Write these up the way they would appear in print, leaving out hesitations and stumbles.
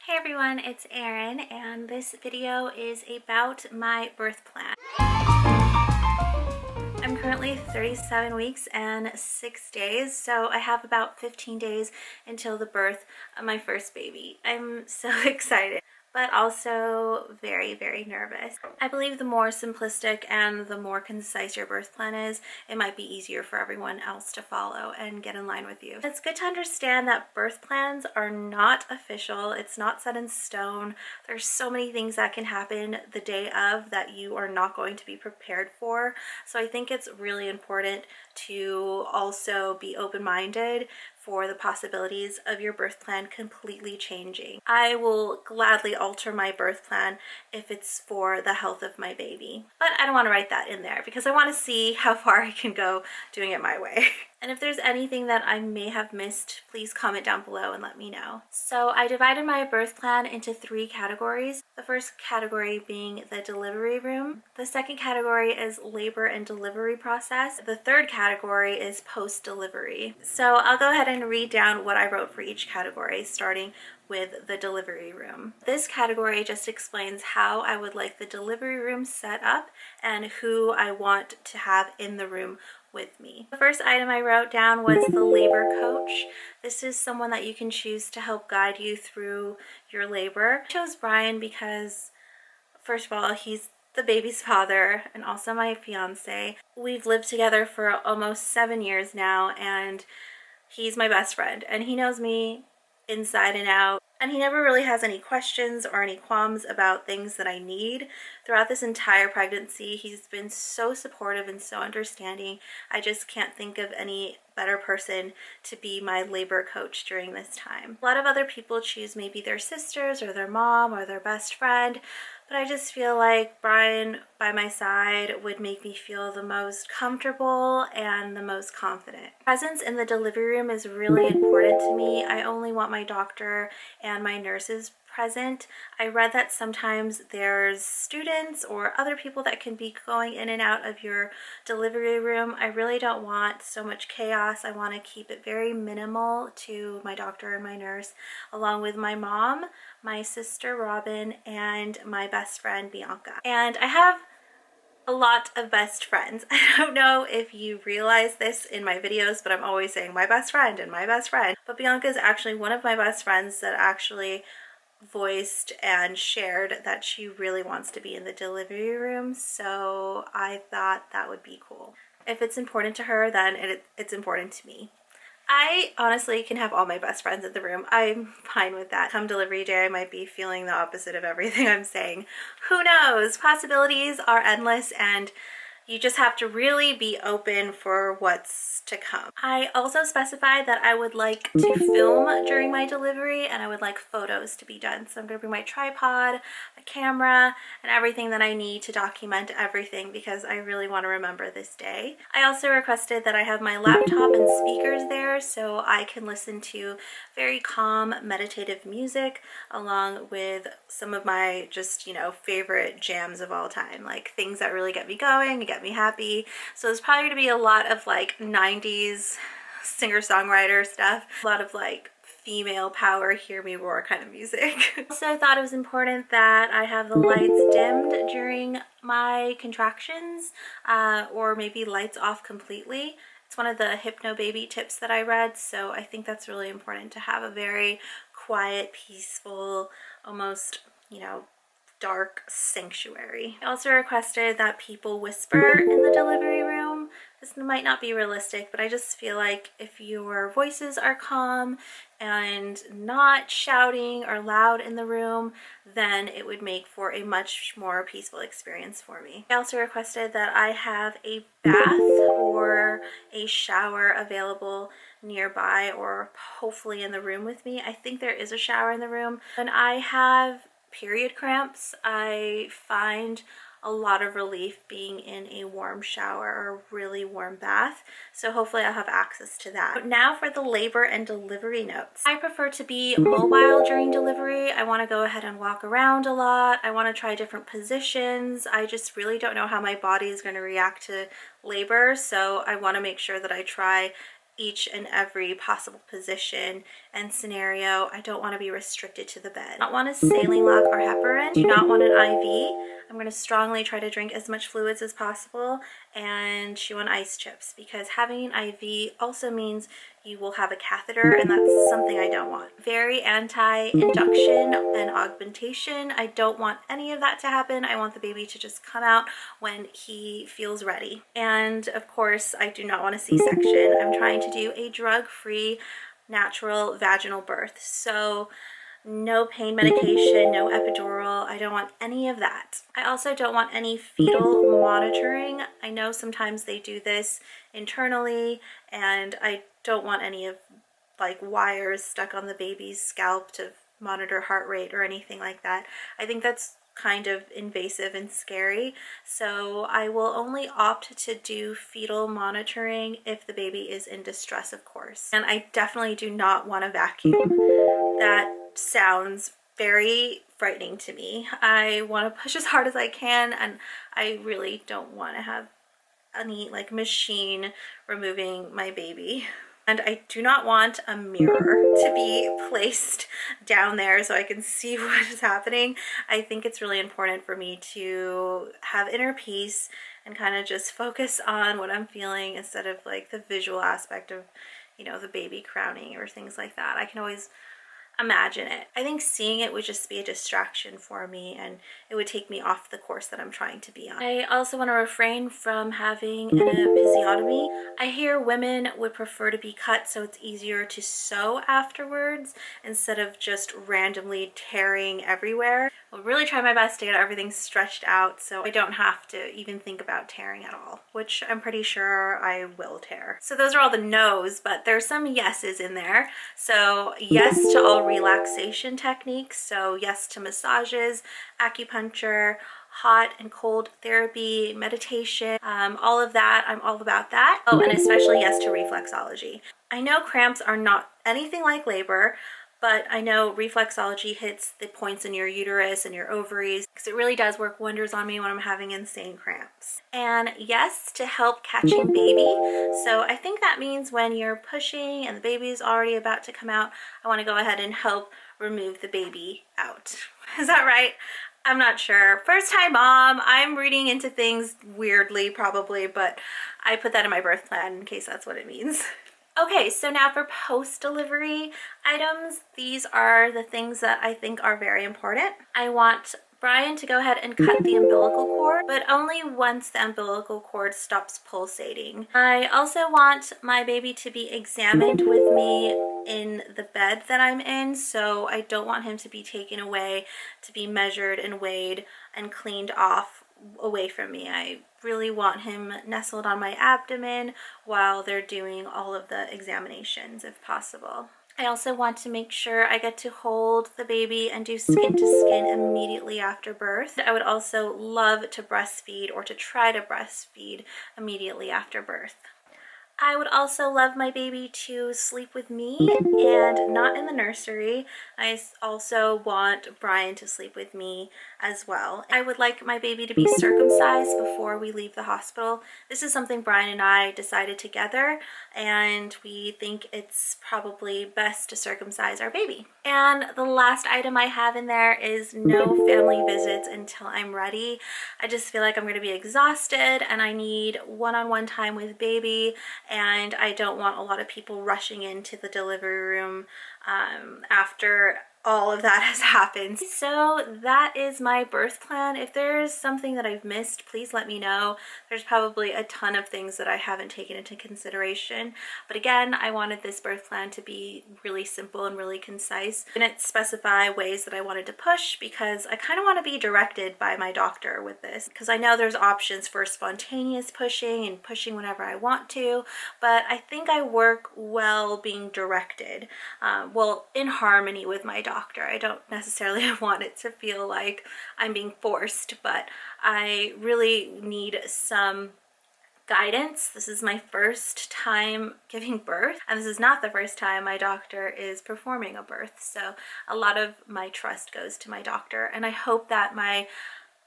Hey everyone, it's Erin, and this video is about my birth plan. I'm currently 37 weeks and 6 days, so I have about 15 days until the birth of my first baby. I'm so excited, but also very, very nervous. I believe the more simplistic and the more concise your birth plan is, it might be easier for everyone else to follow and get in line with you. It's good to understand that birth plans are not official. It's not set in stone. There's so many things that can happen the day of that you are not going to be prepared for. So I think it's really important to also be open-minded for the possibilities of your birth plan completely changing. I will gladly alter my birth plan if it's for the health of my baby, but I don't want to write that in there because I want to see how far I can go doing it my way. And if there's anything that I may have missed, please comment down below and let me know. So I divided my birth plan into 3 categories. The first category being the delivery room. The second category is labor and delivery process. The third category is post-delivery. So I'll go ahead and read down what I wrote for each category, starting with the delivery room. This category just explains how I would like the delivery room set up and who I want to have in the room with me. The first item I wrote down was the labor coach. This is someone that you can choose to help guide you through your labor. I chose Brian because, first of all, he's the baby's father and also my fiance. We've lived together for almost 7 years now, and he's my best friend, and he knows me inside and out, and he never really has any questions or any qualms about things that I need. Throughout this entire pregnancy, he's been so supportive and so understanding. I just can't think of any better person to be my labor coach during this time. A lot of other people choose maybe their sisters or their mom or their best friend, but I just feel like Brian by my side would make me feel the most comfortable and the most confident. Presence in the delivery room is really important to me. I only want my doctor and my nurses present. I read that sometimes there's students or other people that can be going in and out of your delivery room. I really don't want so much chaos. I want to keep it very minimal to my doctor and my nurse, along with my mom, my sister Robin, and my best friend Bianca. And I have a lot of best friends. I don't know if you realize this in my videos, but I'm always saying my best friend and my best friend. But Bianca is actually one of my best friends that actually voiced and shared that she really wants to be in the delivery room, so I thought that would be cool. If it's important to her, then it's important to me. I honestly can have all my best friends in the room. I'm fine with that. Come delivery day, I might be feeling the opposite of everything I'm saying. Who knows? Possibilities are endless, and you just have to really be open for what's to come. I also specified that I would like to film during my delivery and I would like photos to be done. So I'm going to bring my tripod, my camera, and everything that I need to document everything because I really want to remember this day. I also requested that I have my laptop and speakers there so I can listen to very calm meditative music along with some of my just, favorite jams of all time, like things that really get me going and get me happy. So there's probably going to be a lot of like 90s singer-songwriter stuff, a lot of like female power, hear me roar kind of music. Also thought it was important that I have the lights dimmed during my contractions, or maybe lights off completely. It's one of the Hypnobaby tips that I read, so I think that's really important to have a very quiet, peaceful, almost, dark sanctuary. I also requested that people whisper in the delivery room. This might not be realistic, but I just feel like if your voices are calm and not shouting or loud in the room, then it would make for a much more peaceful experience for me. I also requested that I have a bath or a shower available nearby or hopefully in the room with me. I think there is a shower in the room. When I have period cramps, I find a lot of relief being in a warm shower or a really warm bath, so hopefully I'll have access to that. But now for the labor and delivery notes. I prefer to be mobile during delivery. I want to go ahead and walk around a lot. I want to try different positions. I just really don't know how my body is going to react to labor, so I want to make sure that I try each and every possible position and scenario, I don't want to be restricted to the bed. I don't want a saline lock or heparin. Do not want an IV. I'm going to strongly try to drink as much fluids as possible and chew on ice chips, because having an IV also means you will have a catheter, and that's something I don't want. Very anti-induction and augmentation. I don't want any of that to happen. I want the baby to just come out when he feels ready. And of course, I do not want a C-section. I'm trying to do a drug-free, natural vaginal birth. So no pain medication, no epidural. I don't want any of that. I also don't want any fetal monitoring. I know sometimes they do this internally, and I don't want any of like wires stuck on the baby's scalp to monitor heart rate or anything like that. I think that's kind of invasive and scary. So I will only opt to do fetal monitoring if the baby is in distress, of course. And I definitely do not want a vacuum. That sounds very frightening to me. I want to push as hard as I can, and I really don't want to have any like machine removing my baby. And I do not want a mirror to be placed down there so I can see what is happening. I think it's really important for me to have inner peace and kind of just focus on what I'm feeling instead of like the visual aspect of, you know, the baby crowning or things like that. I can always imagine it. I think seeing it would just be a distraction for me, and it would take me off the course that I'm trying to be on. I also want to refrain from having an episiotomy. I hear women would prefer to be cut so it's easier to sew afterwards instead of just randomly tearing everywhere. I'll really try my best to get everything stretched out so I don't have to even think about tearing at all, which I'm pretty sure I will tear. So those are all the no's, but there's some yeses in there. So yes to all relaxation techniques. So yes to massages, acupuncture, hot and cold therapy, meditation, all of that. I'm all about that. Oh, and especially yes to reflexology. I know cramps are not anything like labor, but I know reflexology hits the points in your uterus and your ovaries because it really does work wonders on me when I'm having insane cramps. And yes to help catching baby. So I think that means when you're pushing and the baby's already about to come out, I want to go ahead and help remove the baby out. Is that right? I'm not sure. First time mom, I'm reading into things weirdly probably, but I put that in my birth plan in case that's what it means. Okay, so now for post-delivery items, these are the things that I think are very important. I want Brian to go ahead and cut the umbilical cord, but only once the umbilical cord stops pulsating. I also want my baby to be examined with me in the bed that I'm in, so I don't want him to be taken away to be measured and weighed and cleaned off away from me. I really want him nestled on my abdomen while they're doing all of the examinations if possible. I also want to make sure I get to hold the baby and do skin to skin immediately after birth. I would also love to breastfeed or to try to breastfeed immediately after birth. I would also love my baby to sleep with me and not in the nursery. I also want Brian to sleep with me as well. I would like my baby to be circumcised before we leave the hospital. This is something Brian and I decided together, and we think it's probably best to circumcise our baby. And the last item I have in there is no family visits until I'm ready. I just feel like I'm going to be exhausted and I need one-on-one time with baby, and I don't want a lot of people rushing into the delivery room after all of that has happened. So that is my birth plan. If there's something that I've missed, please let me know. There's probably a ton of things that I haven't taken into consideration. But again, I wanted this birth plan to be really simple and really concise. I didn't specify ways that I wanted to push because I kind of want to be directed by my doctor with this, because I know there's options for spontaneous pushing and pushing whenever I want to, but I think I work well being directed, well, in harmony with my doctor. I don't necessarily want it to feel like I'm being forced, but I really need some guidance. This is my first time giving birth, and this is not the first time my doctor is performing a birth, so a lot of my trust goes to my doctor, and I hope that my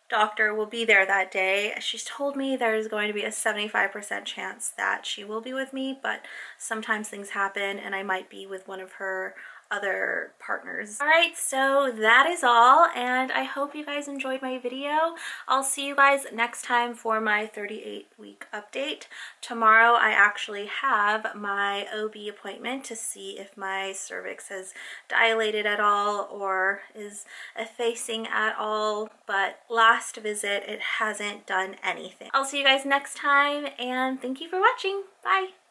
doctor will be there that day. She's told me there's going to be a 75% chance that she will be with me, but sometimes things happen and I might be with one of her other partners. All right, so that is all, and I hope you guys enjoyed my video. I'll see you guys next time for my 38-week update. Tomorrow I actually have my OB appointment to see if my cervix has dilated at all or is effacing at all, but last visit it hasn't done anything. I'll see you guys next time, and thank you for watching. Bye!